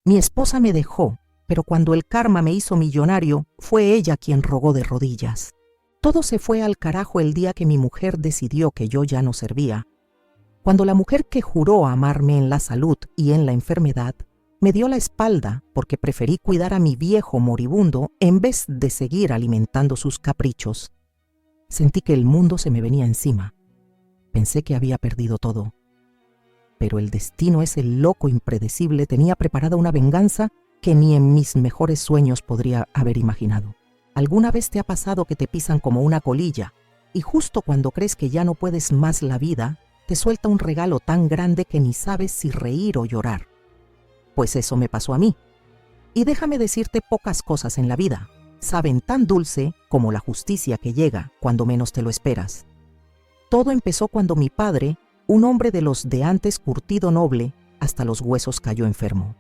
Mi esposa me dejó, pero cuando el karma me hizo millonario, fue ella quien rogó de rodillas. Todo se fue al carajo el día que mi mujer decidió que yo ya no servía. Cuando la mujer que juró amarme en la salud y en la enfermedad, me dio la espalda porque preferí cuidar a mi viejo moribundo en vez de seguir alimentando sus caprichos. Sentí que el mundo se me venía encima. Pensé que había perdido todo. Pero el destino, ese loco impredecible, tenía preparada una venganza que ni en mis mejores sueños podría haber imaginado. ¿Alguna vez te ha pasado que te pisan como una colilla y justo cuando crees que ya no puedes más la vida, te suelta un regalo tan grande que ni sabes si reír o llorar? Pues eso me pasó a mí. Y déjame decirte, pocas cosas en la vida saben tan dulce como la justicia que llega cuando menos te lo esperas. Todo empezó cuando mi padre, un hombre de los de antes curtido noble, hasta los huesos cayó enfermo.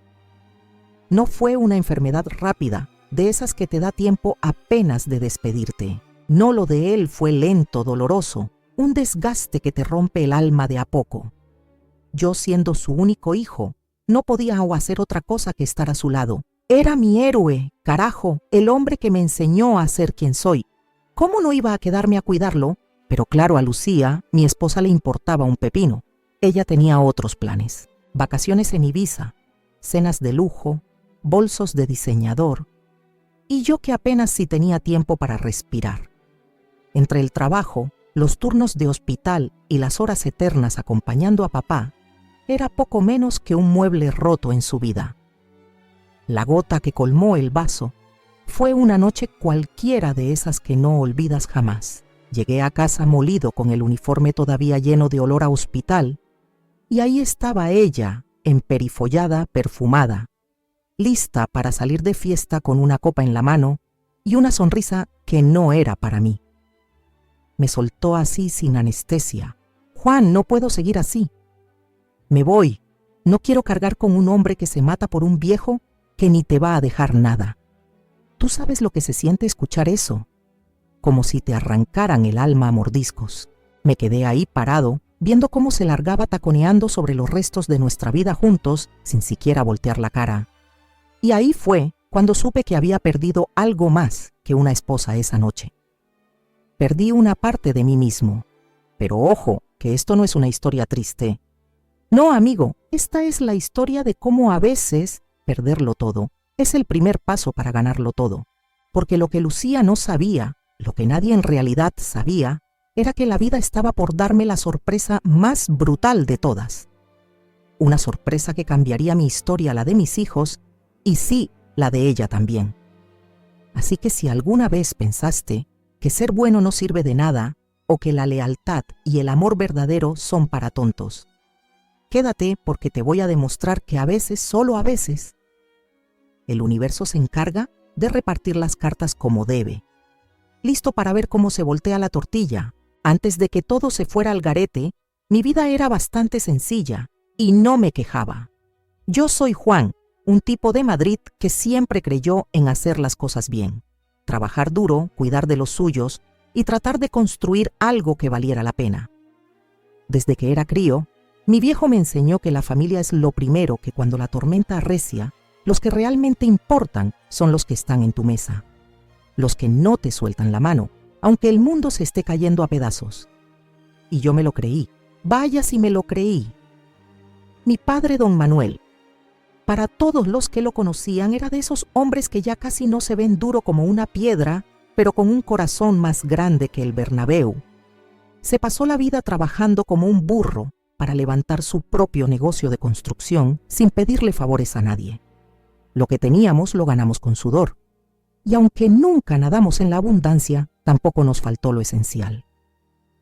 No fue una enfermedad rápida, de esas que te da tiempo apenas de despedirte. No, lo de él fue lento, doloroso, un desgaste que te rompe el alma de a poco. Yo, siendo su único hijo, no podía hacer otra cosa que estar a su lado. Era mi héroe, carajo, el hombre que me enseñó a ser quien soy. ¿Cómo no iba a quedarme a cuidarlo? Pero claro, a Lucía, mi esposa, le importaba un pepino. Ella tenía otros planes. Vacaciones en Ibiza, cenas de lujo, bolsos de diseñador. Y yo que apenas si tenía tiempo para respirar. Entre el trabajo, los turnos de hospital y las horas eternas acompañando a papá, era poco menos que un mueble roto en su vida. La gota que colmó el vaso fue una noche cualquiera de esas que no olvidas jamás. Llegué a casa molido con el uniforme todavía lleno de olor a hospital, y ahí estaba ella, emperifollada, perfumada, lista para salir de fiesta con una copa en la mano y una sonrisa que no era para mí. Me soltó así sin anestesia. Juan, no puedo seguir así. Me voy. No quiero cargar con un hombre que se mata por un viejo que ni te va a dejar nada. Tú sabes lo que se siente escuchar eso. Como si te arrancaran el alma a mordiscos. Me quedé ahí parado, viendo cómo se largaba taconeando sobre los restos de nuestra vida juntos, sin siquiera voltear la cara. Y ahí fue cuando supe que había perdido algo más que una esposa esa noche. Perdí una parte de mí mismo. Pero ojo, que esto no es una historia triste. No, amigo, esta es la historia de cómo a veces perderlo todo es el primer paso para ganarlo todo. Porque lo que Lucía no sabía, lo que nadie en realidad sabía, era que la vida estaba por darme la sorpresa más brutal de todas. Una sorpresa que cambiaría mi historia, la de mis hijos, y sí, la de ella también. Así que si alguna vez pensaste que ser bueno no sirve de nada, o que la lealtad y el amor verdadero son para tontos, quédate, porque te voy a demostrar que a veces, solo a veces, el universo se encarga de repartir las cartas como debe. Listo para ver cómo se voltea la tortilla. Antes de que todo se fuera al garete, mi vida era bastante sencilla y no me quejaba. Yo soy Juan, un tipo de Madrid que siempre creyó en hacer las cosas bien, trabajar duro, cuidar de los suyos y tratar de construir algo que valiera la pena. Desde que era crío, mi viejo me enseñó que la familia es lo primero, que cuando la tormenta arrecia, los que realmente importan son los que están en tu mesa, los que no te sueltan la mano, aunque el mundo se esté cayendo a pedazos. Y yo me lo creí. Vaya si me lo creí. Mi padre, don Manuel, para todos los que lo conocían, era de esos hombres que ya casi no se ven duro como una piedra, pero con un corazón más grande que el Bernabéu. Se pasó la vida trabajando como un burro para levantar su propio negocio de construcción sin pedirle favores a nadie. Lo que teníamos lo ganamos con sudor. Y aunque nunca nadamos en la abundancia, tampoco nos faltó lo esencial.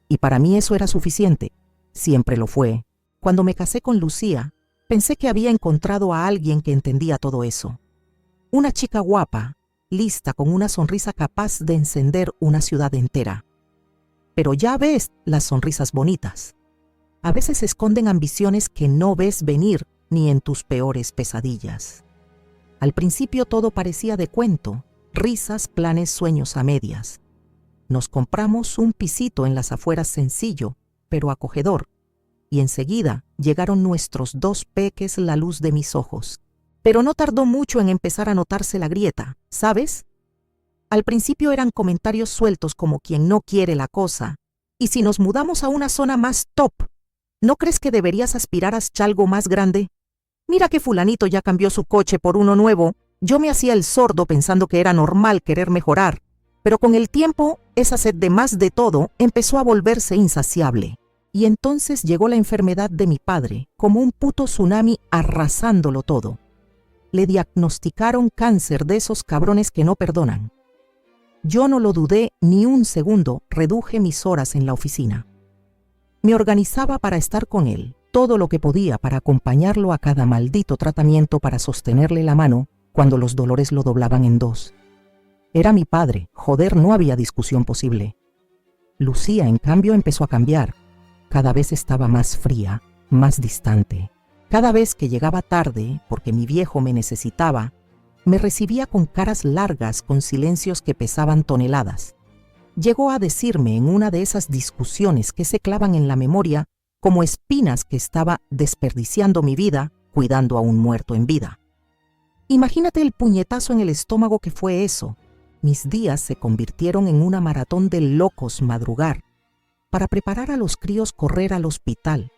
Y para mí eso era suficiente. Siempre lo fue. Cuando me casé con Lucía, pensé que había encontrado a alguien que entendía todo eso. Una chica guapa, lista, con una sonrisa capaz de encender una ciudad entera. Pero ya ves las sonrisas bonitas. A veces esconden ambiciones que no ves venir ni en tus peores pesadillas. Al principio todo parecía de cuento, risas, planes, sueños a medias. Nos compramos un pisito en las afueras sencillo, pero acogedor, y enseguida llegaron nuestros 2 peques, la luz de mis ojos. pero no tardó mucho en empezar a notarse la grieta, ¿sabes? Al principio eran comentarios sueltos como quien no quiere la cosa. Y si nos mudamos a una zona más top, ¿no crees que deberías aspirar a algo más grande? Mira que fulanito ya cambió su coche por uno nuevo. Yo me hacía el sordo pensando que era normal querer mejorar, pero con el tiempo esa sed de más de todo empezó a volverse insaciable. Y entonces llegó la enfermedad de mi padre, como un puto tsunami arrasándolo todo. Le diagnosticaron cáncer de esos cabrones que no perdonan. Yo no lo dudé ni un segundo, reduje mis horas en la oficina. Me organizaba para estar con él, todo lo que podía para acompañarlo a cada maldito tratamiento para sostenerle la mano cuando los dolores lo doblaban en dos. Era mi padre, joder, no había discusión posible. Lucía, en cambio, empezó a cambiar. Cada vez estaba más fría, más distante. Cada vez que llegaba tarde, porque mi viejo me necesitaba, me recibía con caras largas, con silencios que pesaban toneladas. Llegó a decirme en una de esas discusiones que se clavan en la memoria como espinas que estaba desperdiciando mi vida cuidando a un muerto en vida. Imagínate el puñetazo en el estómago que fue eso. Mis días se convirtieron en una maratón de locos madrugar, para preparar a los críos correr al hospital,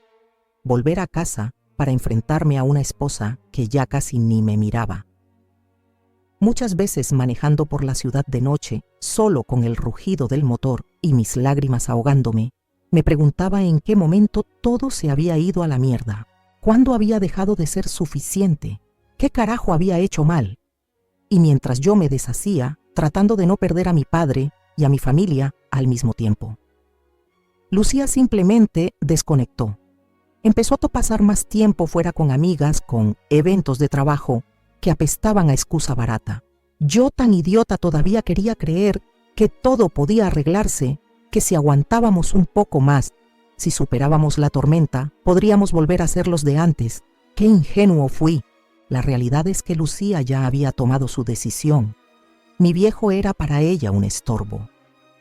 volver a casa para enfrentarme a una esposa que ya casi ni me miraba. Muchas veces manejando por la ciudad de noche, solo con el rugido del motor y mis lágrimas ahogándome, me preguntaba en qué momento todo se había ido a la mierda, cuándo había dejado de ser suficiente, qué carajo había hecho mal. Y mientras yo me deshacía, tratando de no perder a mi padre y a mi familia al mismo tiempo. Lucía simplemente desconectó. Empezó a pasar más tiempo fuera con amigas, con eventos de trabajo que apestaban a excusa barata. Yo, tan idiota, todavía quería creer que todo podía arreglarse, que si aguantábamos un poco más, si superábamos la tormenta, podríamos volver a ser los de antes. ¡Qué ingenuo fui! La realidad es que Lucía ya había tomado su decisión. Mi viejo era para ella un estorbo,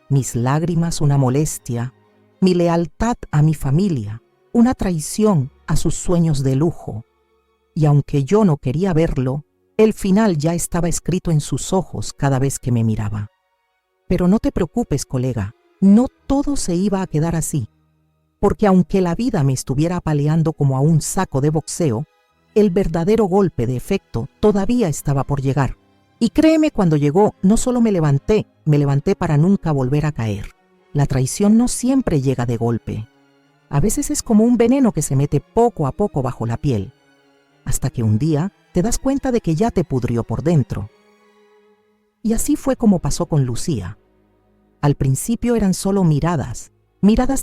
mis lágrimas una molestia, mi lealtad a mi familia, una traición a sus sueños de lujo. Y aunque yo no quería verlo, el final ya estaba escrito en sus ojos cada vez que me miraba. Pero no te preocupes, colega, no todo se iba a quedar así, porque aunque la vida me estuviera apaleando como a un saco de boxeo, el verdadero golpe de efecto todavía estaba por llegar. Y créeme, cuando llegó, no solo me levanté para nunca volver a caer. La traición no siempre llega de golpe. A veces es como un veneno que se mete poco a poco bajo la piel, hasta que un día te das cuenta de que ya te pudrió por dentro. Y así fue como pasó con Lucía. Al principio eran solo miradas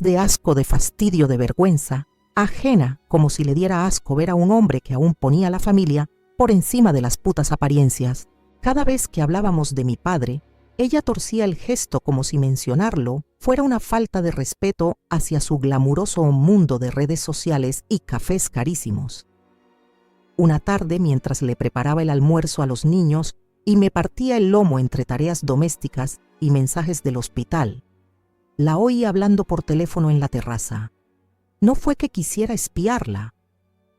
de asco, de fastidio, de vergüenza, ajena, como si le diera asco ver a un hombre que aún ponía a la familia por encima de las putas apariencias. Cada vez que hablábamos de mi padre, ella torcía el gesto como si mencionarlo fuera una falta de respeto hacia su glamuroso mundo de redes sociales y cafés carísimos. Una tarde, mientras le preparaba el almuerzo a los niños y me partía el lomo entre tareas domésticas y mensajes del hospital, la oí hablando por teléfono en la terraza. No fue que quisiera espiarla,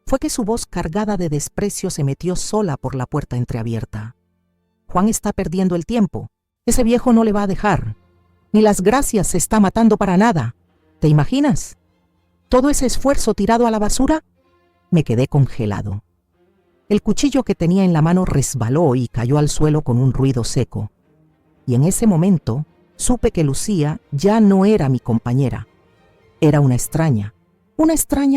fue que su voz cargada de desprecio se metió sola por la puerta entreabierta. Juan está perdiendo el tiempo. Ese viejo no le va a dejar. Ni las gracias se está matando para nada. ¿Te imaginas? ¿Todo ese esfuerzo tirado a la basura? Me quedé congelado. El cuchillo que tenía en la mano resbaló y cayó al suelo con un ruido seco. Y en ese momento supe que Lucía ya no era mi compañera. Era una extraña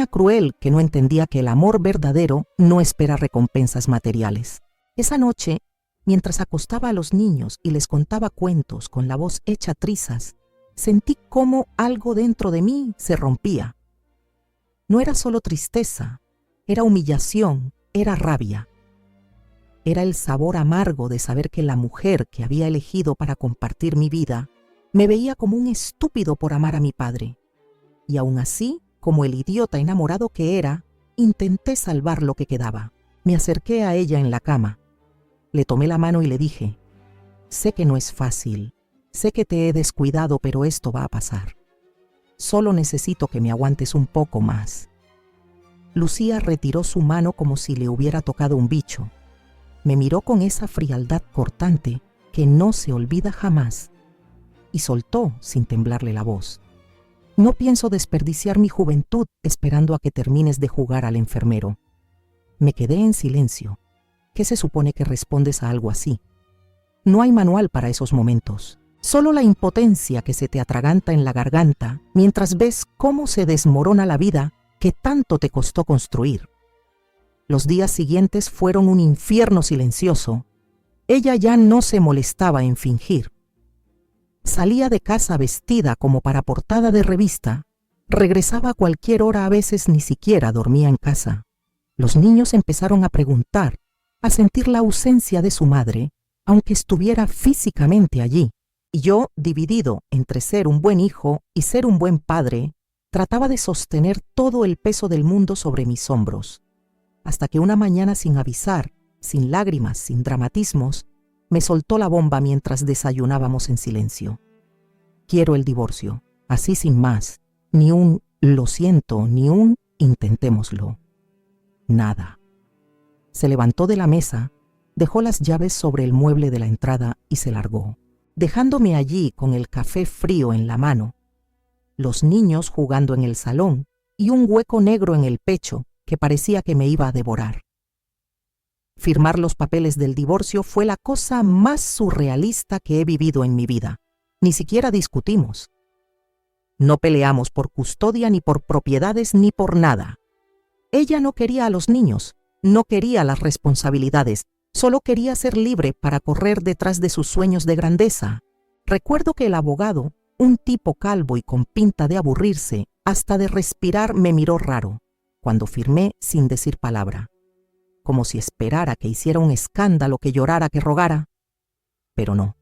cruel que no entendía que el amor verdadero no espera recompensas materiales. Esa noche, mientras acostaba a los niños y les contaba cuentos con la voz hecha trizas, sentí cómo algo dentro de mí se rompía. No era solo tristeza, era humillación, era rabia. Era el sabor amargo de saber que la mujer que había elegido para compartir mi vida me veía como un estúpido por amar a mi padre. Y aún así, como el idiota enamorado que era, intenté salvar lo que quedaba. Me acerqué a ella en la cama. Le tomé la mano y le dije: sé que no es fácil, sé que te he descuidado, pero esto va a pasar. Solo necesito que me aguantes un poco más. Lucía retiró su mano como si le hubiera tocado un bicho. Me miró con esa frialdad cortante que no se olvida jamás y soltó sin temblarle la voz: no pienso desperdiciar mi juventud esperando a que termines de jugar al enfermero. Me quedé en silencio. ¿Qué se supone que respondes a algo así? No hay manual para esos momentos. Solo la impotencia que se te atraganta en la garganta mientras ves cómo se desmorona la vida que tanto te costó construir. Los días siguientes fueron un infierno silencioso. Ella ya no se molestaba en fingir. Salía de casa vestida como para portada de revista. Regresaba a cualquier hora, a veces ni siquiera dormía en casa. Los niños empezaron a preguntar, a sentir la ausencia de su madre, aunque estuviera físicamente allí. Y yo, dividido entre ser un buen hijo y ser un buen padre, trataba de sostener todo el peso del mundo sobre mis hombros. Hasta que una mañana, sin avisar, sin lágrimas, sin dramatismos, me soltó la bomba mientras desayunábamos en silencio. Quiero el divorcio, así sin más, ni un lo siento, ni un intentémoslo. Nada. Se levantó de la mesa, dejó las llaves sobre el mueble de la entrada y se largó, dejándome allí con el café frío en la mano, los niños jugando en el salón y un hueco negro en el pecho que parecía que me iba a devorar. Firmar los papeles del divorcio fue la cosa más surrealista que he vivido en mi vida. Ni siquiera discutimos. No peleamos por custodia, ni por propiedades, ni por nada. Ella no quería a los niños, no quería las responsabilidades, solo quería ser libre para correr detrás de sus sueños de grandeza. Recuerdo que el abogado, un tipo calvo y con pinta de aburrirse, hasta de respirar, me miró raro, cuando firmé sin decir palabra, como si esperara que hiciera un escándalo, que llorara, que rogara. Pero no.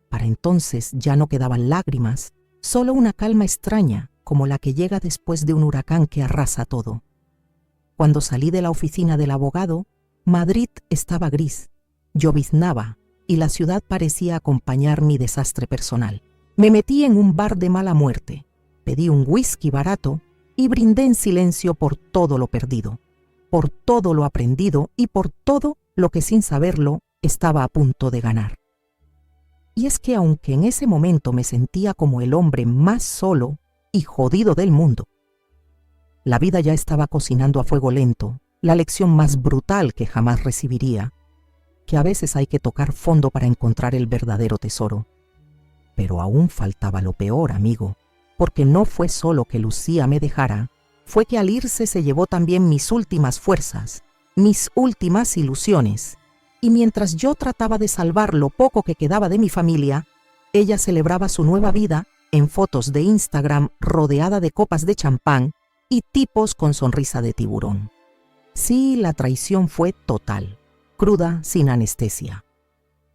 Para entonces ya no quedaban lágrimas, solo una calma extraña, como la que llega después de un huracán que arrasa todo. Cuando salí de la oficina del abogado, Madrid estaba gris, lloviznaba y la ciudad parecía acompañar mi desastre personal. Me metí en un bar de mala muerte, pedí un whisky barato y brindé en silencio por todo lo perdido, por todo lo aprendido y por todo lo que sin saberlo estaba a punto de ganar. Y es que aunque en ese momento me sentía como el hombre más solo y jodido del mundo, la vida ya estaba cocinando a fuego lento la lección más brutal que jamás recibiría, que a veces hay que tocar fondo para encontrar el verdadero tesoro. Pero aún faltaba lo peor, amigo, porque no fue solo que Lucía me dejara, fue que al irse se llevó también mis últimas fuerzas, mis últimas ilusiones, y mientras yo trataba de salvar lo poco que quedaba de mi familia, ella celebraba su nueva vida en fotos de Instagram rodeada de copas de champán y tipos con sonrisa de tiburón. Sí, la traición fue total, cruda, sin anestesia.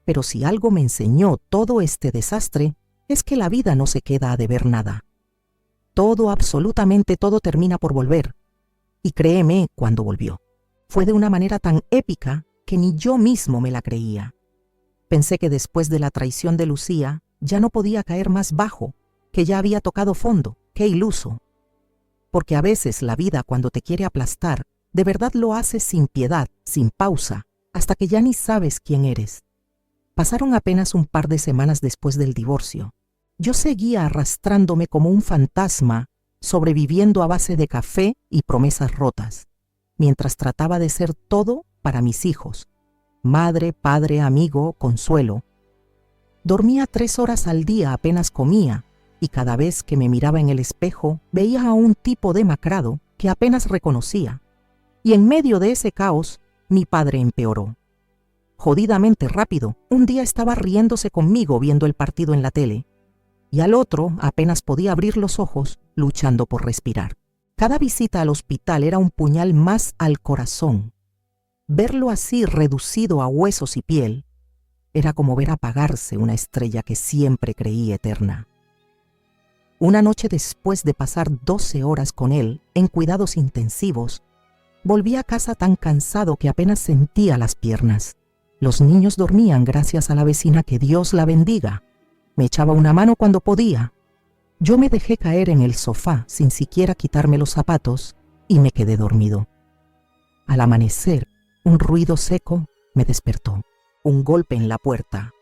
Pero si algo me enseñó todo este desastre, es que la vida no se queda a deber nada. Todo, absolutamente todo, termina por volver. Y créeme, cuando volvió, fue de una manera tan épica que ni yo mismo me la creía. Pensé que después de la traición de Lucía ya no podía caer más bajo, que ya había tocado fondo. ¡Qué iluso! Porque a veces la vida, cuando te quiere aplastar, de verdad lo hace sin piedad, sin pausa, hasta que ya ni sabes quién eres. Pasaron apenas un par de semanas después del divorcio. Yo seguía arrastrándome como un fantasma, sobreviviendo a base de café y promesas rotas, mientras trataba de ser todo para mis hijos: madre, padre, amigo, consuelo. Dormía 3 horas al día, apenas comía, y cada vez que me miraba en el espejo veía a un tipo demacrado que apenas reconocía. Y en medio de ese caos, mi padre empeoró. Jodidamente rápido, un día estaba riéndose conmigo viendo el partido en la tele, y al otro apenas podía abrir los ojos, luchando por respirar. Cada visita al hospital era un puñal más al corazón. Verlo así, reducido a huesos y piel, era como ver apagarse una estrella que siempre creí eterna. Una noche, después de pasar 12 horas con él en cuidados intensivos, volví a casa tan cansado que apenas sentía las piernas. Los niños dormían gracias a la vecina, que Dios la bendiga. Me echaba una mano cuando podía. Yo me dejé caer en el sofá sin siquiera quitarme los zapatos y me quedé dormido. Al amanecer, un ruido seco Me despertó. Un golpe en la puerta.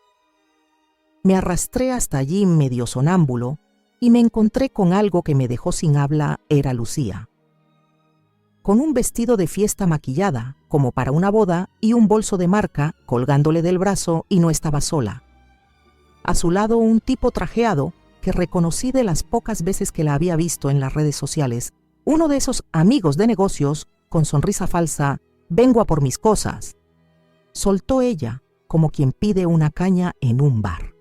Me arrastré hasta allí medio sonámbulo y me encontré con algo que me dejó sin habla. Era Lucía. Con un vestido de fiesta maquillada, como para una boda, y un bolso de marca colgándole del brazo, y no estaba sola. A su lado un tipo trajeado que reconocí de las pocas veces que la había visto en las redes sociales, uno de esos amigos de negocios con sonrisa falsa. «Vengo a por mis cosas», soltó ella, como quien pide una caña en un bar.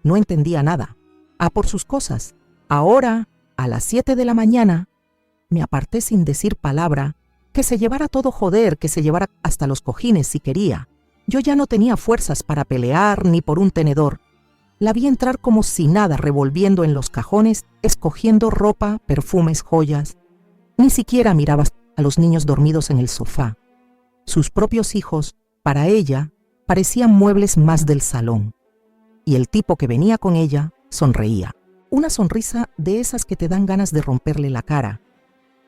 No entendía nada. A por sus cosas. Ahora, a las 7 de la mañana, me aparté sin decir palabra. Que se llevara todo, joder, que se llevara hasta los cojines si quería. Yo ya no tenía fuerzas para pelear ni por un tenedor. La vi entrar como si nada, revolviendo en los cajones, escogiendo ropa, perfumes, joyas. Ni siquiera miraba a los niños dormidos en el sofá. Sus propios hijos, para ella, parecían muebles más del salón. Y el tipo que venía con ella sonreía. Una sonrisa de esas que te dan ganas de romperle la cara,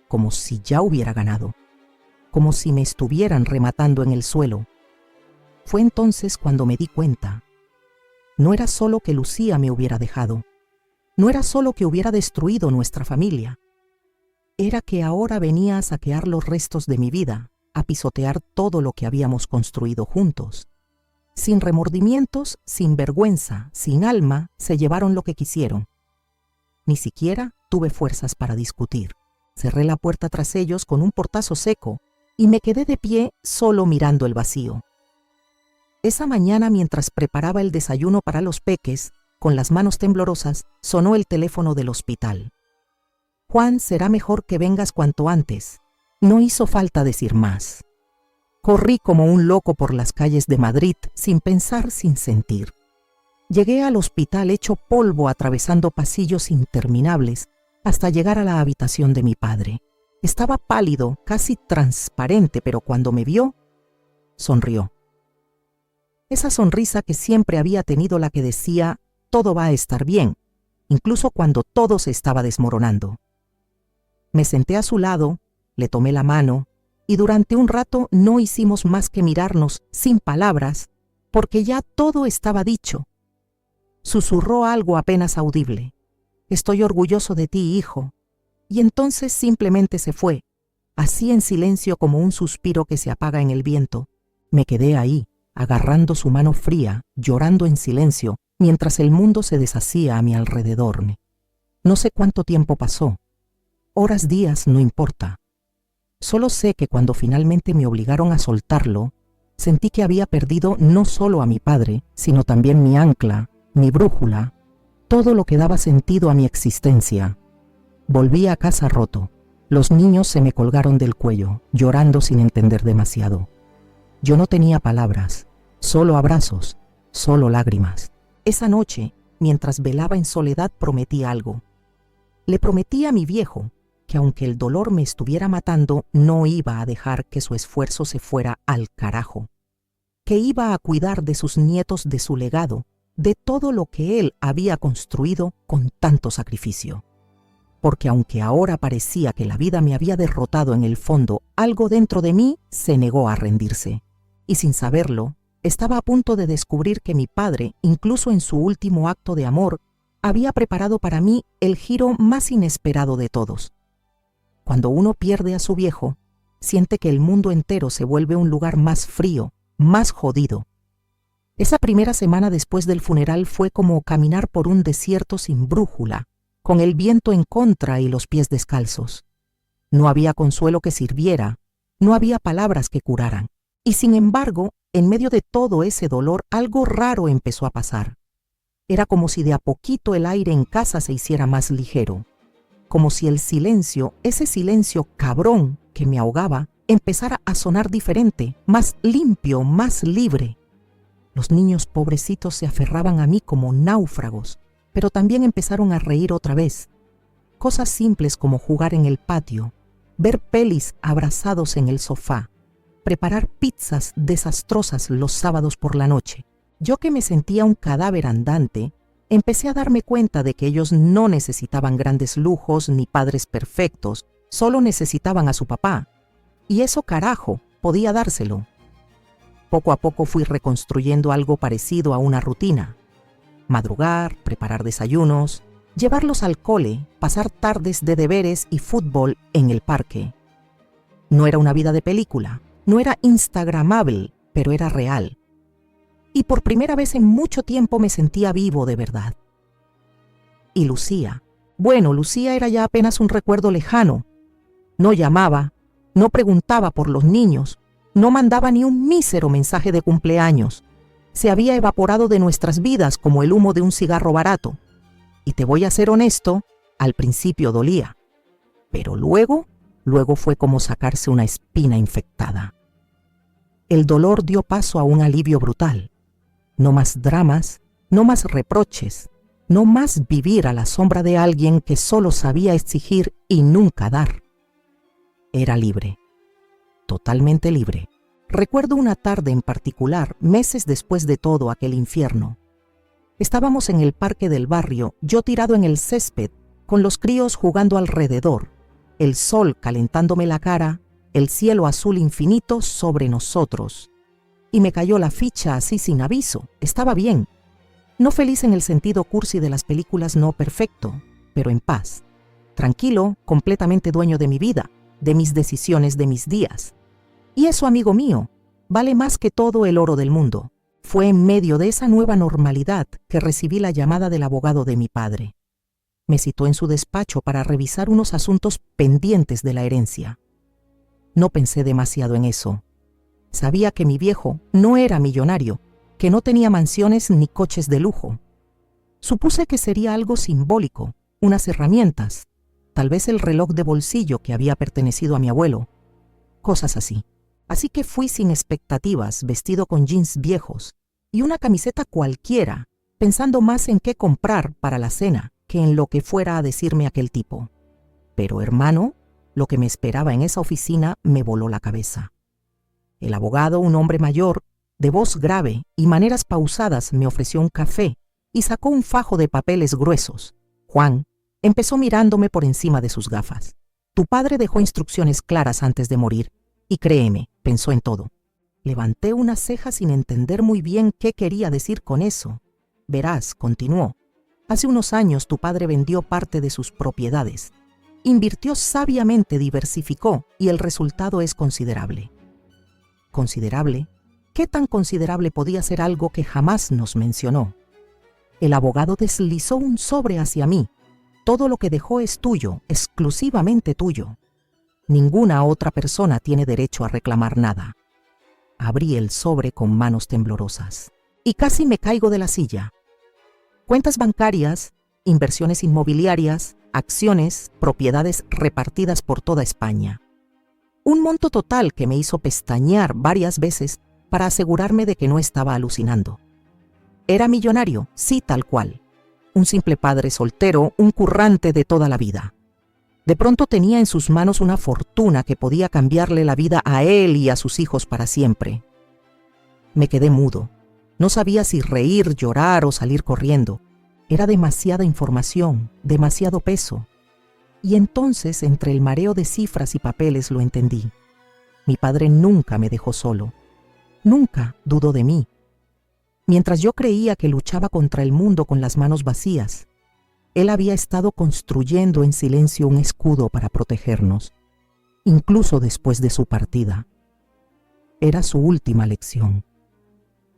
como si ya hubiera ganado, como si me estuvieran rematando en el suelo. Fue entonces cuando me di cuenta. No era solo que Lucía me hubiera dejado, no era solo que hubiera destruido nuestra familia, era que ahora venía a saquear los restos de mi vida, a pisotear todo lo que habíamos construido juntos. Sin remordimientos, sin vergüenza, sin alma, se llevaron lo que quisieron. Ni siquiera tuve fuerzas para discutir. Cerré la puerta tras ellos con un portazo seco y me quedé de pie solo mirando el vacío. Esa mañana, mientras preparaba el desayuno para los peques, con las manos temblorosas, sonó el teléfono del hospital. «Juan, será mejor que vengas cuanto antes». No hizo falta decir más. Corrí como un loco por las calles de Madrid, sin pensar, sin sentir. Llegué al hospital hecho polvo, atravesando pasillos interminables, hasta llegar a la habitación de mi padre. Estaba pálido, casi transparente, pero cuando me vio, sonrió. Esa sonrisa que siempre había tenido, la que decía, todo va a estar bien, incluso cuando todo se estaba desmoronando. Me senté a su lado, le tomé la mano, y durante un rato no hicimos más que mirarnos sin palabras, porque ya todo estaba dicho. Susurró algo apenas audible. «Estoy orgulloso de ti, hijo». Y entonces simplemente se fue, así en silencio como un suspiro que se apaga en el viento. Me quedé ahí, agarrando su mano fría, llorando en silencio, mientras el mundo se deshacía a mi alrededor. No sé cuánto tiempo pasó. Horas, días, no importa. Solo sé que cuando finalmente me obligaron a soltarlo, sentí que había perdido no solo a mi padre, sino también mi ancla, mi brújula, todo lo que daba sentido a mi existencia. Volví a casa roto. Los niños se me colgaron del cuello, llorando sin entender demasiado. Yo no tenía palabras, solo abrazos, solo lágrimas. Esa noche, mientras velaba en soledad, prometí algo. Le prometí a mi viejo que aunque el dolor me estuviera matando, no iba a dejar que su esfuerzo se fuera al carajo. Que iba a cuidar de sus nietos, de su legado, de todo lo que él había construido con tanto sacrificio. Porque aunque ahora parecía que la vida me había derrotado, en el fondo, algo dentro de mí se negó a rendirse. Y sin saberlo, estaba a punto de descubrir que mi padre, incluso en su último acto de amor, había preparado para mí el giro más inesperado de todos. Cuando uno pierde a su viejo, siente que el mundo entero se vuelve un lugar más frío, más jodido. Esa primera semana después del funeral fue como caminar por un desierto sin brújula, con el viento en contra y los pies descalzos. No había consuelo que sirviera, no había palabras que curaran. Y sin embargo, en medio de todo ese dolor, algo raro empezó a pasar. Era como si de a poquito el aire en casa se hiciera más ligero. Como si el silencio, ese silencio cabrón que me ahogaba, empezara a sonar diferente, más limpio, más libre. Los niños pobrecitos se aferraban a mí como náufragos, pero también empezaron a reír otra vez. Cosas simples como jugar en el patio, ver pelis abrazados en el sofá, preparar pizzas desastrosas los sábados por la noche. Yo, que me sentía un cadáver andante, empecé a darme cuenta de que ellos no necesitaban grandes lujos ni padres perfectos, solo necesitaban a su papá. Y eso, carajo, podía dárselo. Poco a poco fui reconstruyendo algo parecido a una rutina. Madrugar, preparar desayunos, llevarlos al cole, pasar tardes de deberes y fútbol en el parque. No era una vida de película, no era instagramable, pero era real. Y por primera vez en mucho tiempo me sentía vivo de verdad. Y Lucía, bueno, Lucía era ya apenas un recuerdo lejano. No llamaba, no preguntaba por los niños, no mandaba ni un mísero mensaje de cumpleaños. Se había evaporado de nuestras vidas como el humo de un cigarro barato. Y te voy a ser honesto, al principio dolía. Pero luego fue como sacarse una espina infectada. El dolor dio paso a un alivio brutal. No más dramas, no más reproches, no más vivir a la sombra de alguien que solo sabía exigir y nunca dar. Era libre, totalmente libre. Recuerdo una tarde en particular, meses después de todo aquel infierno. Estábamos en el parque del barrio, yo tirado en el césped, con los críos jugando alrededor, el sol calentándome la cara, el cielo azul infinito sobre nosotros. Y me cayó la ficha así sin aviso. Estaba bien. No feliz en el sentido cursi de las películas, no perfecto, pero en paz. Tranquilo, completamente dueño de mi vida, de mis decisiones, de mis días. Y eso, amigo mío, vale más que todo el oro del mundo. Fue en medio de esa nueva normalidad que recibí la llamada del abogado de mi padre. Me citó en su despacho para revisar unos asuntos pendientes de la herencia. No pensé demasiado en eso. Sabía que mi viejo no era millonario, que no tenía mansiones ni coches de lujo. Supuse que sería algo simbólico, unas herramientas, tal vez el reloj de bolsillo que había pertenecido a mi abuelo, cosas así. Así que fui sin expectativas, vestido con jeans viejos y una camiseta cualquiera, pensando más en qué comprar para la cena que en lo que fuera a decirme aquel tipo. Pero, hermano, lo que me esperaba en esa oficina me voló la cabeza. El abogado, un hombre mayor, de voz grave y maneras pausadas, me ofreció un café y sacó un fajo de papeles gruesos. Juan empezó mirándome por encima de sus gafas. Tu padre dejó instrucciones claras antes de morir, y créeme, pensó en todo. Levanté una ceja sin entender muy bien qué quería decir con eso. Verás, continuó. Hace unos años tu padre vendió parte de sus propiedades. Invirtió sabiamente, diversificó, y el resultado es considerable. ¿Considerable? ¿Qué tan considerable podía ser algo que jamás nos mencionó? El abogado deslizó un sobre hacia mí. Todo lo que dejó es tuyo, exclusivamente tuyo. Ninguna otra persona tiene derecho a reclamar nada. Abrí el sobre con manos temblorosas y casi me caigo de la silla. Cuentas bancarias, inversiones inmobiliarias, acciones, propiedades repartidas por toda España. Un monto total que me hizo pestañear varias veces para asegurarme de que no estaba alucinando. Era millonario, sí, tal cual. Un simple padre soltero, un currante de toda la vida. De pronto tenía en sus manos una fortuna que podía cambiarle la vida a él y a sus hijos para siempre. Me quedé mudo. No sabía si reír, llorar o salir corriendo. Era demasiada información, demasiado peso. Y entonces, entre el mareo de cifras y papeles, lo entendí. Mi padre nunca me dejó solo. Nunca dudó de mí. Mientras yo creía que luchaba contra el mundo con las manos vacías, él había estado construyendo en silencio un escudo para protegernos, incluso después de su partida. Era su última lección.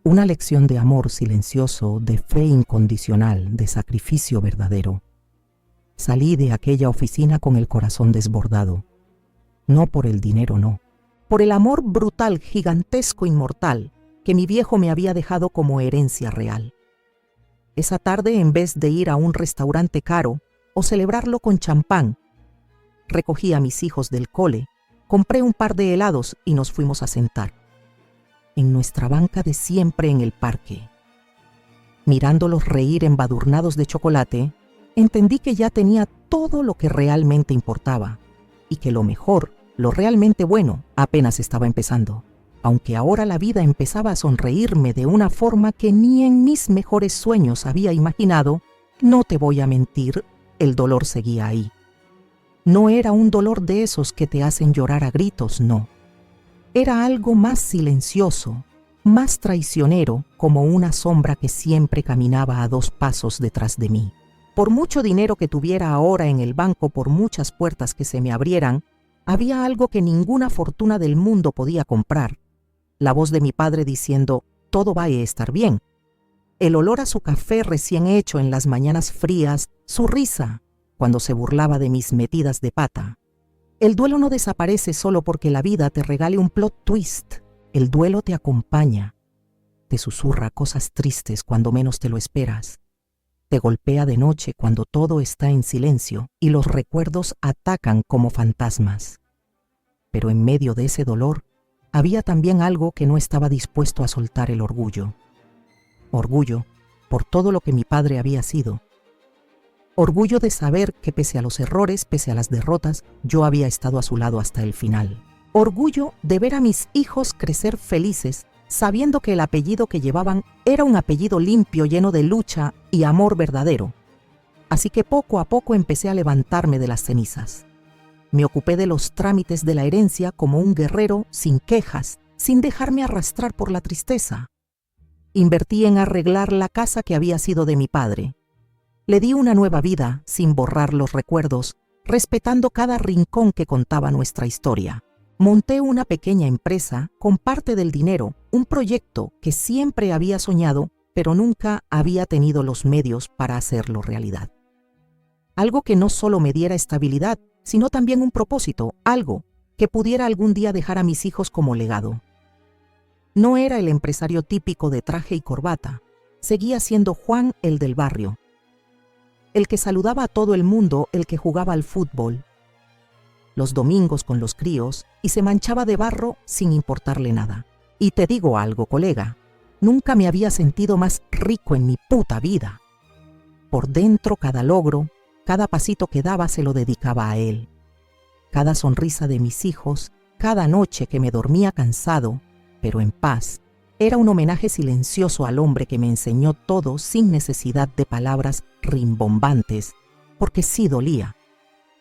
Una lección de amor silencioso, de fe incondicional, de sacrificio verdadero. Salí de aquella oficina con el corazón desbordado. No por el dinero, no. Por el amor brutal, gigantesco, inmortal, que mi viejo me había dejado como herencia real. Esa tarde, en vez de ir a un restaurante caro o celebrarlo con champán, recogí a mis hijos del cole, compré un par de helados y nos fuimos a sentar. En nuestra banca de siempre en el parque. Mirándolos reír embadurnados de chocolate, entendí que ya tenía todo lo que realmente importaba y que lo mejor, lo realmente bueno, apenas estaba empezando. Aunque ahora la vida empezaba a sonreírme de una forma que ni en mis mejores sueños había imaginado, no te voy a mentir, el dolor seguía ahí. No era un dolor de esos que te hacen llorar a gritos, no. Era algo más silencioso, más traicionero como una sombra que siempre caminaba a 2 pasos detrás de mí. Por mucho dinero que tuviera ahora en el banco, por muchas puertas que se me abrieran, había algo que ninguna fortuna del mundo podía comprar. La voz de mi padre diciendo, todo va a estar bien. El olor a su café recién hecho en las mañanas frías, su risa cuando se burlaba de mis metidas de pata. El duelo no desaparece solo porque la vida te regale un plot twist. El duelo te acompaña, te susurra cosas tristes cuando menos te lo esperas, te golpea de noche cuando todo está en silencio y los recuerdos atacan como fantasmas. Pero en medio de ese dolor, había también algo que no estaba dispuesto a soltar: el orgullo. Orgullo por todo lo que mi padre había sido. Orgullo de saber que pese a los errores, pese a las derrotas, yo había estado a su lado hasta el final. Orgullo de ver a mis hijos crecer felices, sabiendo que el apellido que llevaban era un apellido limpio, lleno de lucha y amor verdadero. Así que poco a poco empecé a levantarme de las cenizas. Me ocupé de los trámites de la herencia como un guerrero, sin quejas, sin dejarme arrastrar por la tristeza. Invertí en arreglar la casa que había sido de mi padre. Le di una nueva vida, sin borrar los recuerdos, respetando cada rincón que contaba nuestra historia. Monté una pequeña empresa con parte del dinero, un proyecto que siempre había soñado, pero nunca había tenido los medios para hacerlo realidad. Algo que no solo me diera estabilidad, sino también un propósito, algo que pudiera algún día dejar a mis hijos como legado. No era el empresario típico de traje y corbata, seguía siendo Juan, el del barrio, el que saludaba a todo el mundo, el que jugaba al fútbol los domingos con los críos y se manchaba de barro sin importarle nada. Y te digo algo, colega, nunca me había sentido más rico en mi puta vida. Por dentro, cada logro, cada pasito que daba se lo dedicaba a él. Cada sonrisa de mis hijos, cada noche que me dormía cansado, pero en paz, era un homenaje silencioso al hombre que me enseñó todo sin necesidad de palabras rimbombantes, porque sí dolía.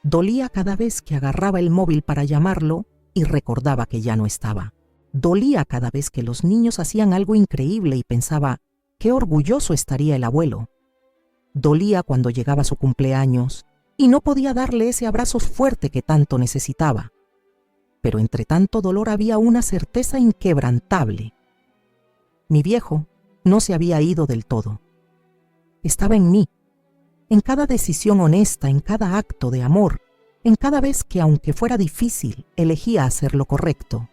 Dolía cada vez que agarraba el móvil para llamarlo y recordaba que ya no estaba. Dolía cada vez que los niños hacían algo increíble y pensaba, qué orgulloso estaría el abuelo. Dolía cuando llegaba su cumpleaños y no podía darle ese abrazo fuerte que tanto necesitaba. Pero entre tanto dolor había una certeza inquebrantable. Mi viejo no se había ido del todo. Estaba en mí. En cada decisión honesta, en cada acto de amor, en cada vez que, aunque fuera difícil, elegía hacer lo correcto.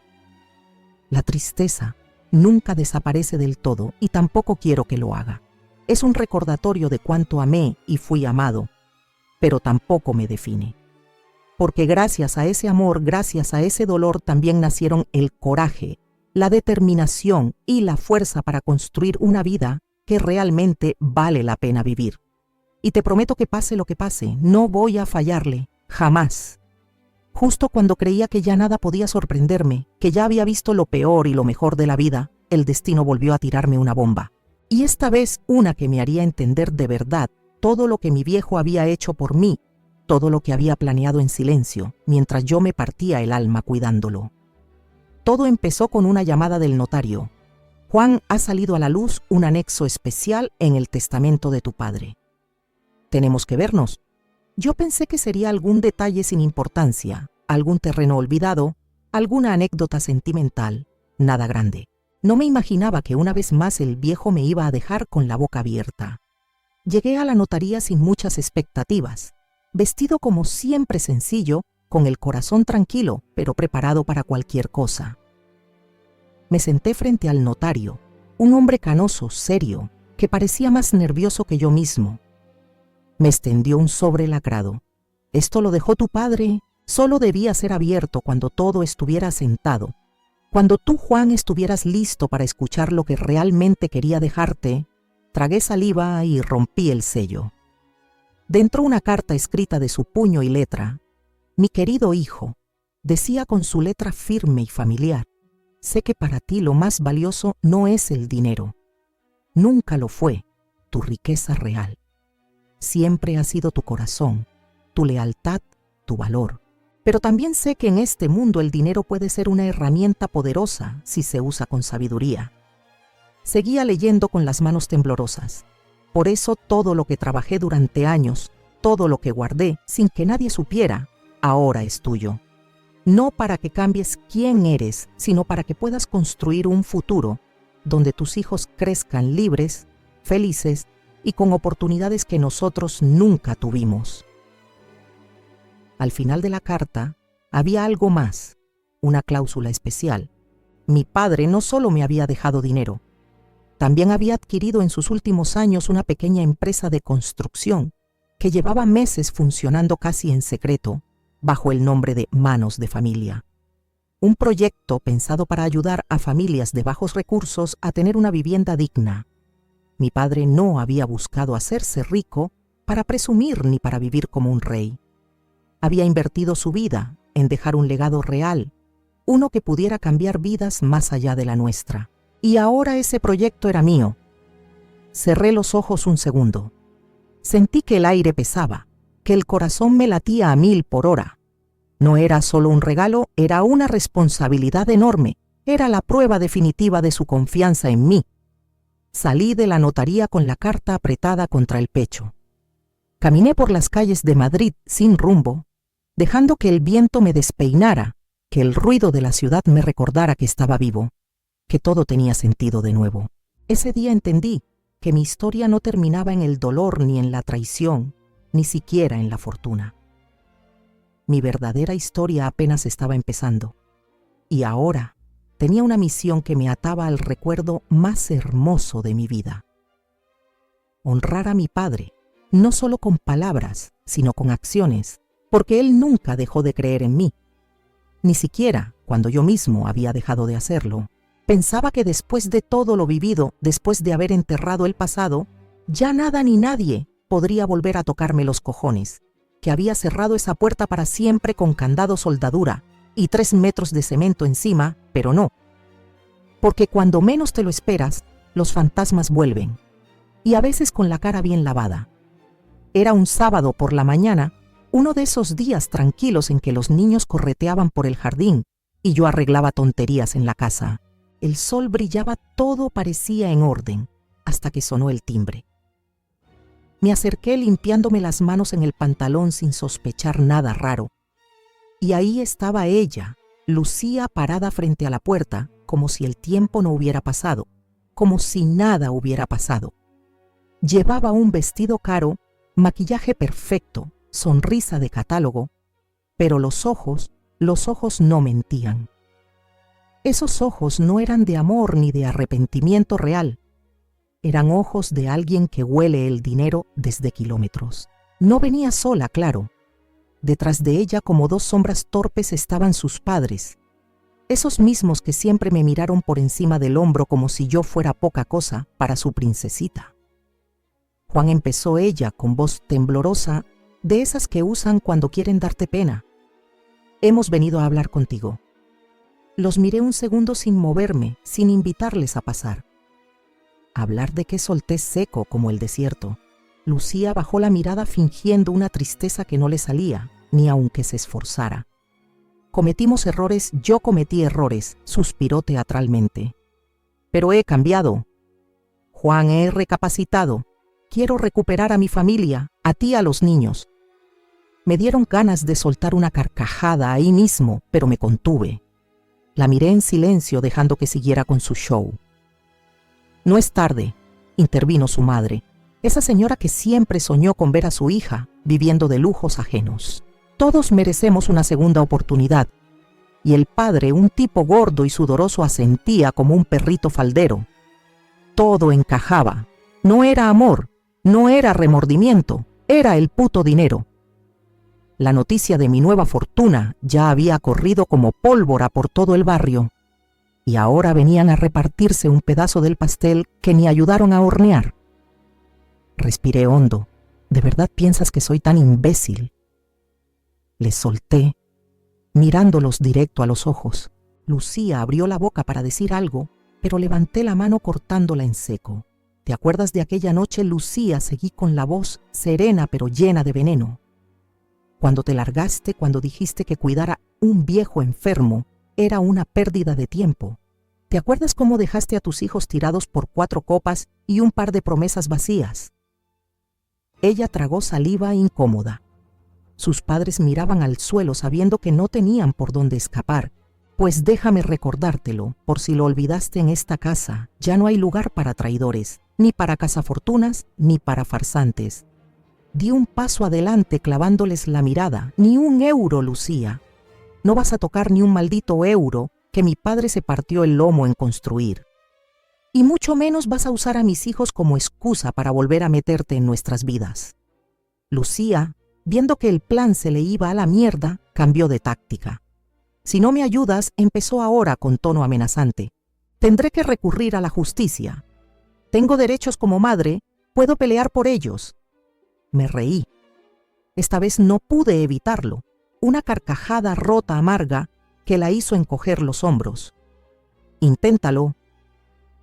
La tristeza nunca desaparece del todo y tampoco quiero que lo haga. Es un recordatorio de cuánto amé y fui amado, pero tampoco me define. Porque gracias a ese amor, gracias a ese dolor, también nacieron el coraje, la determinación y la fuerza para construir una vida que realmente vale la pena vivir. Y te prometo que pase lo que pase, no voy a fallarle, jamás. Justo cuando creía que ya nada podía sorprenderme, que ya había visto lo peor y lo mejor de la vida, el destino volvió a tirarme una bomba. Y esta vez una que me haría entender de verdad todo lo que mi viejo había hecho por mí, todo lo que había planeado en silencio, mientras yo me partía el alma cuidándolo. Todo empezó con una llamada del notario. Juan, ha salido a la luz un anexo especial en el testamento de tu padre. Tenemos que vernos. Yo pensé que sería algún detalle sin importancia, algún terreno olvidado, alguna anécdota sentimental, nada grande. No me imaginaba que una vez más el viejo me iba a dejar con la boca abierta. Llegué a la notaría sin muchas expectativas, vestido como siempre sencillo, con el corazón tranquilo, pero preparado para cualquier cosa. Me senté frente al notario, un hombre canoso, serio, que parecía más nervioso que yo mismo. Me extendió un sobre lacrado. Esto lo dejó tu padre, solo debía ser abierto cuando todo estuviera asentado. Cuando tú, Juan, estuvieras listo para escuchar lo que realmente quería dejarte, tragué saliva y rompí el sello. Dentro una carta escrita de su puño y letra. Mi querido hijo, decía con su letra firme y familiar, sé que para ti lo más valioso no es el dinero. Nunca lo fue, tu riqueza real. Siempre ha sido tu corazón, tu lealtad, tu valor. Pero también sé que en este mundo el dinero puede ser una herramienta poderosa si se usa con sabiduría. Seguía leyendo con las manos temblorosas. Por eso todo lo que trabajé durante años, todo lo que guardé sin que nadie supiera, ahora es tuyo. No para que cambies quién eres, sino para que puedas construir un futuro donde tus hijos crezcan libres, felices y con oportunidades que nosotros nunca tuvimos. Al final de la carta había algo más, una cláusula especial. Mi padre no solo me había dejado dinero, también había adquirido en sus últimos años una pequeña empresa de construcción que llevaba meses funcionando casi en secreto, bajo el nombre de Manos de Familia. Un proyecto pensado para ayudar a familias de bajos recursos a tener una vivienda digna. Mi padre no había buscado hacerse rico para presumir ni para vivir como un rey. Había invertido su vida en dejar un legado real, uno que pudiera cambiar vidas más allá de la nuestra. Y ahora ese proyecto era mío. Cerré los ojos un segundo. Sentí que el aire pesaba, que el corazón me latía a 1000 por hora. No era solo un regalo, era una responsabilidad enorme. Era la prueba definitiva de su confianza en mí. Salí de la notaría con la carta apretada contra el pecho. Caminé por las calles de Madrid sin rumbo, dejando que el viento me despeinara, que el ruido de la ciudad me recordara que estaba vivo, que todo tenía sentido de nuevo. Ese día entendí que mi historia no terminaba en el dolor ni en la traición, ni siquiera en la fortuna. Mi verdadera historia apenas estaba empezando, y ahora tenía una misión que me ataba al recuerdo más hermoso de mi vida. Honrar a mi padre, no solo con palabras, sino con acciones, porque él nunca dejó de creer en mí. Ni siquiera cuando yo mismo había dejado de hacerlo. Pensaba que después de todo lo vivido, después de haber enterrado el pasado, ya nada ni nadie podría volver a tocarme los cojones, que había cerrado esa puerta para siempre con candado soldadura y 3 metros de cemento encima, pero no. Porque cuando menos te lo esperas, los fantasmas vuelven, y a veces con la cara bien lavada. Era un sábado por la mañana, uno de esos días tranquilos en que los niños correteaban por el jardín y yo arreglaba tonterías en la casa. El sol brillaba, todo parecía en orden, hasta que sonó el timbre. Me acerqué limpiándome las manos en el pantalón sin sospechar nada raro. Y ahí estaba ella, Lucía, parada frente a la puerta, como si el tiempo no hubiera pasado, como si nada hubiera pasado. Llevaba un vestido caro, maquillaje perfecto, sonrisa de catálogo, pero los ojos no mentían. Esos ojos no eran de amor ni de arrepentimiento real. Eran ojos de alguien que huele el dinero desde kilómetros. No venía sola, claro. Detrás de ella, como 2 sombras torpes, estaban sus padres. Esos mismos que siempre me miraron por encima del hombro como si yo fuera poca cosa para su princesita. Juan, empezó ella con voz temblorosa, de esas que usan cuando quieren darte pena. Hemos venido a hablar contigo. Los miré un segundo sin moverme, sin invitarles a pasar. Hablar de qué, solté seco como el desierto. Lucía bajó la mirada fingiendo una tristeza que no le salía, ni aunque se esforzara. Cometimos errores, yo cometí errores, suspiró teatralmente. Pero he cambiado. Juan, he recapacitado. Quiero recuperar a mi familia, a ti, a los niños. Me dieron ganas de soltar una carcajada ahí mismo, pero me contuve. La miré en silencio, dejando que siguiera con su show. No es tarde, intervino su madre, esa señora que siempre soñó con ver a su hija viviendo de lujos ajenos. Todos merecemos una segunda oportunidad. Y el padre, un tipo gordo y sudoroso, asentía como un perrito faldero. Todo encajaba. No era amor, no era remordimiento, era el puto dinero. La noticia de mi nueva fortuna ya había corrido como pólvora por todo el barrio, y ahora venían a repartirse un pedazo del pastel que ni ayudaron a hornear. Respiré hondo. ¿De verdad piensas que soy tan imbécil? Les solté, mirándolos directo a los ojos. Lucía abrió la boca para decir algo, pero levanté la mano cortándola en seco. ¿Te acuerdas de aquella noche, Lucía? Seguí con la voz serena pero llena de veneno. Cuando te largaste, cuando dijiste que cuidar a un viejo enfermo era una pérdida de tiempo. ¿Te acuerdas cómo dejaste a tus hijos tirados por 4 copas y un par de promesas vacías? Ella tragó saliva incómoda. Sus padres miraban al suelo sabiendo que no tenían por dónde escapar. Pues déjame recordártelo, por si lo olvidaste en esta casa, ya no hay lugar para traidores, ni para cazafortunas, ni para farsantes. Di un paso adelante clavándoles la mirada. Ni un euro, Lucía. No vas a tocar ni un maldito euro que mi padre se partió el lomo en construir. Y mucho menos vas a usar a mis hijos como excusa para volver a meterte en nuestras vidas. Lucía, viendo que el plan se le iba a la mierda, cambió de táctica. Si no me ayudas, empezó ahora con tono amenazante. Tendré que recurrir a la justicia. Tengo derechos como madre, puedo pelear por ellos. Me reí. Esta vez no pude evitarlo. Una carcajada rota amarga que la hizo encoger los hombros. Inténtalo.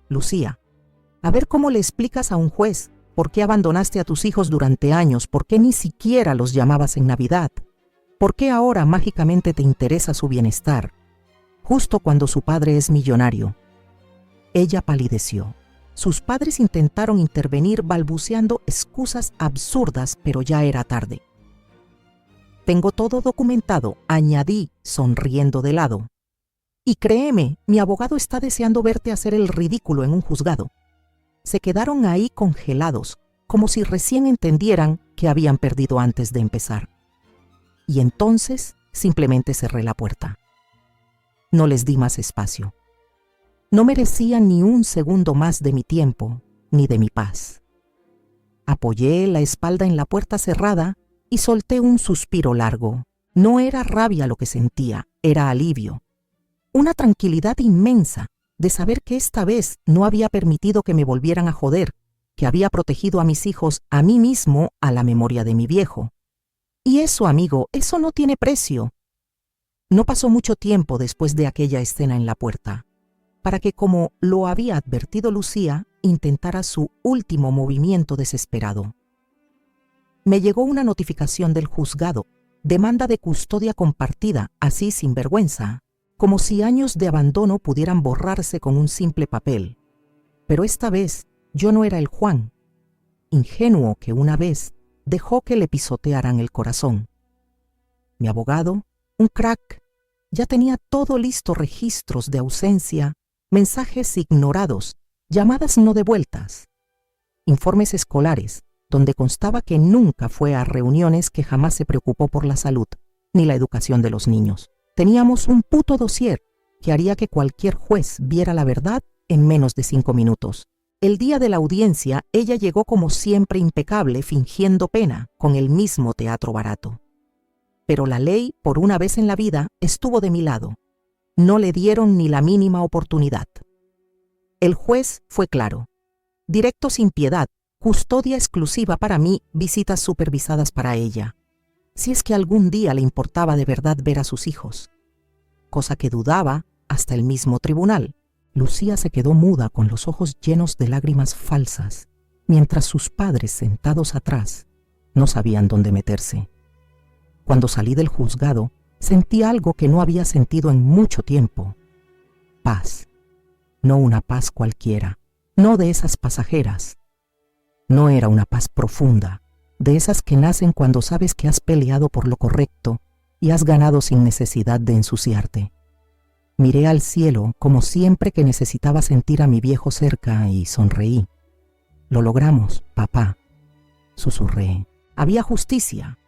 Lucía, a ver cómo le explicas a un juez por qué abandonaste a tus hijos durante años, por qué ni siquiera los llamabas en Navidad, por qué ahora mágicamente te interesa su bienestar, justo cuando su padre es millonario. Ella palideció. Sus padres intentaron intervenir balbuceando excusas absurdas, pero ya era tarde. Tengo todo documentado, añadí, sonriendo de lado. Y créeme, mi abogado está deseando verte hacer el ridículo en un juzgado. Se quedaron ahí congelados, como si recién entendieran que habían perdido antes de empezar. Y entonces simplemente cerré la puerta. No les di más espacio. No merecían ni un segundo más de mi tiempo, ni de mi paz. Apoyé la espalda en la puerta cerrada y solté un suspiro largo. No era rabia lo que sentía, era alivio. Una tranquilidad inmensa de saber que esta vez no había permitido que me volvieran a joder, que había protegido a mis hijos, a mí mismo, a la memoria de mi viejo. Y eso, amigo, eso no tiene precio. No pasó mucho tiempo después de aquella escena en la puerta, para que, como lo había advertido Lucía, intentara su último movimiento desesperado. Me llegó una notificación del juzgado, demanda de custodia compartida, así sin vergüenza, como si años de abandono pudieran borrarse con un simple papel. Pero esta vez yo no era el Juan, ingenuo que una vez dejó que le pisotearan el corazón. Mi abogado, un crack, ya tenía todo listo: registros de ausencia, mensajes ignorados, llamadas no devueltas, informes escolares, donde constaba que nunca fue a reuniones, que jamás se preocupó por la salud ni la educación de los niños. Teníamos un puto dossier que haría que cualquier juez viera la verdad en menos de 5 minutos. El día de la audiencia, ella llegó como siempre impecable, fingiendo pena, con el mismo teatro barato. Pero la ley, por una vez en la vida, estuvo de mi lado. No le dieron ni la mínima oportunidad. El juez fue claro. Directo sin piedad, custodia exclusiva para mí, visitas supervisadas para ella. Si es que algún día le importaba de verdad ver a sus hijos. Cosa que dudaba hasta el mismo tribunal. Lucía se quedó muda con los ojos llenos de lágrimas falsas, mientras sus padres, sentados atrás, no sabían dónde meterse. Cuando salí del juzgado, sentí algo que no había sentido en mucho tiempo. Paz. No una paz cualquiera, no de esas pasajeras. No era una paz profunda, de esas que nacen cuando sabes que has peleado por lo correcto y has ganado sin necesidad de ensuciarte. Miré al cielo como siempre que necesitaba sentir a mi viejo cerca y sonreí. Lo logramos, papá, susurré. Había justicia.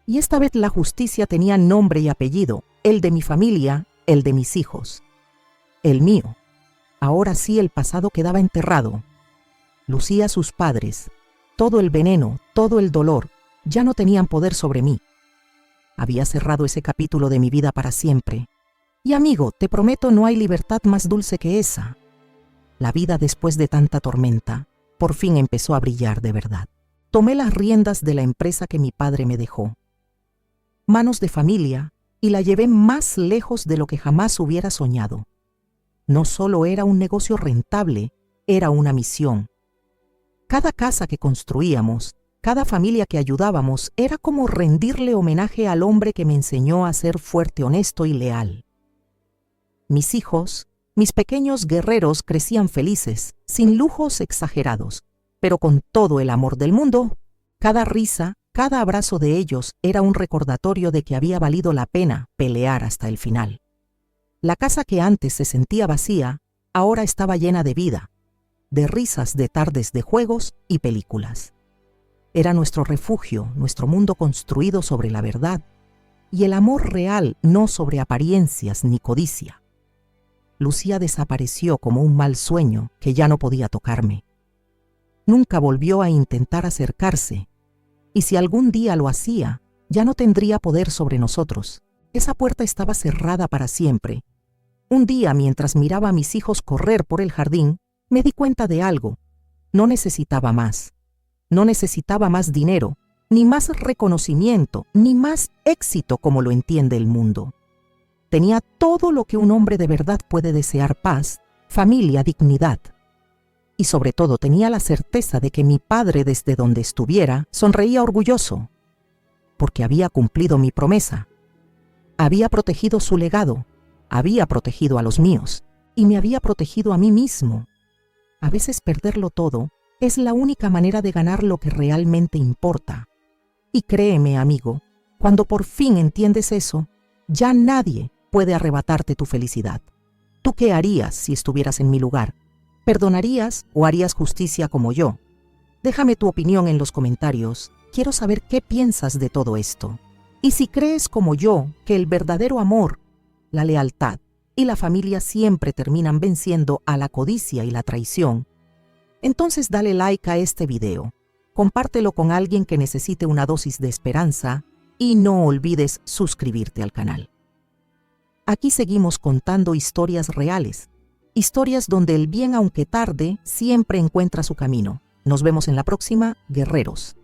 Y esta vez la justicia tenía nombre y apellido, el de mi familia, el de mis hijos. El mío. Ahora sí el pasado quedaba enterrado. Lucía, sus padres, todo el veneno, todo el dolor, ya no tenían poder sobre mí. Había cerrado ese capítulo de mi vida para siempre. Y amigo, te prometo, no hay libertad más dulce que esa. La vida después de tanta tormenta, por fin empezó a brillar de verdad. Tomé las riendas de la empresa que mi padre me dejó. Manos de familia, y la llevé más lejos de lo que jamás hubiera soñado. No solo era un negocio rentable, era una misión. Cada casa que construíamos, cada familia que ayudábamos, era como rendirle homenaje al hombre que me enseñó a ser fuerte, honesto y leal. Mis hijos Mis pequeños guerreros crecían felices, sin lujos exagerados, pero con todo el amor del mundo. Cada risa, cada abrazo de ellos era un recordatorio de que había valido la pena pelear hasta el final. La casa que antes se sentía vacía, ahora estaba llena de vida, de risas de tardes de juegos y películas. Era nuestro refugio, nuestro mundo construido sobre la verdad y el amor real, no sobre apariencias ni codicia. Lucía desapareció como un mal sueño que ya no podía tocarme. Nunca volvió a intentar acercarse, y si algún día lo hacía, ya no tendría poder sobre nosotros. Esa puerta estaba cerrada para siempre. Un día, mientras miraba a mis hijos correr por el jardín, me di cuenta de algo. No necesitaba más. No necesitaba más dinero, ni más reconocimiento, ni más éxito como lo entiende el mundo. Tenía todo lo que un hombre de verdad puede desear: paz, familia, dignidad. Y sobre todo tenía la certeza de que mi padre, desde donde estuviera, sonreía orgulloso, porque había cumplido mi promesa. Había protegido su legado, había protegido a los míos, y me había protegido a mí mismo. A veces perderlo todo es la única manera de ganar lo que realmente importa. Y créeme, amigo, cuando por fin entiendes eso, ya nadie puede arrebatarte tu felicidad. ¿Tú qué harías si estuvieras en mi lugar? ¿Perdonarías o harías justicia como yo? Déjame tu opinión en los comentarios. Quiero saber qué piensas de todo esto. Y si crees como yo que el verdadero amor, la lealtad y la familia siempre terminan venciendo a la codicia y la traición, entonces dale like a este video, compártelo con alguien que necesite una dosis de esperanza y no olvides suscribirte al canal. Aquí seguimos contando historias reales, historias donde el bien, aunque tarde, siempre encuentra su camino. Nos vemos en la próxima, guerreros.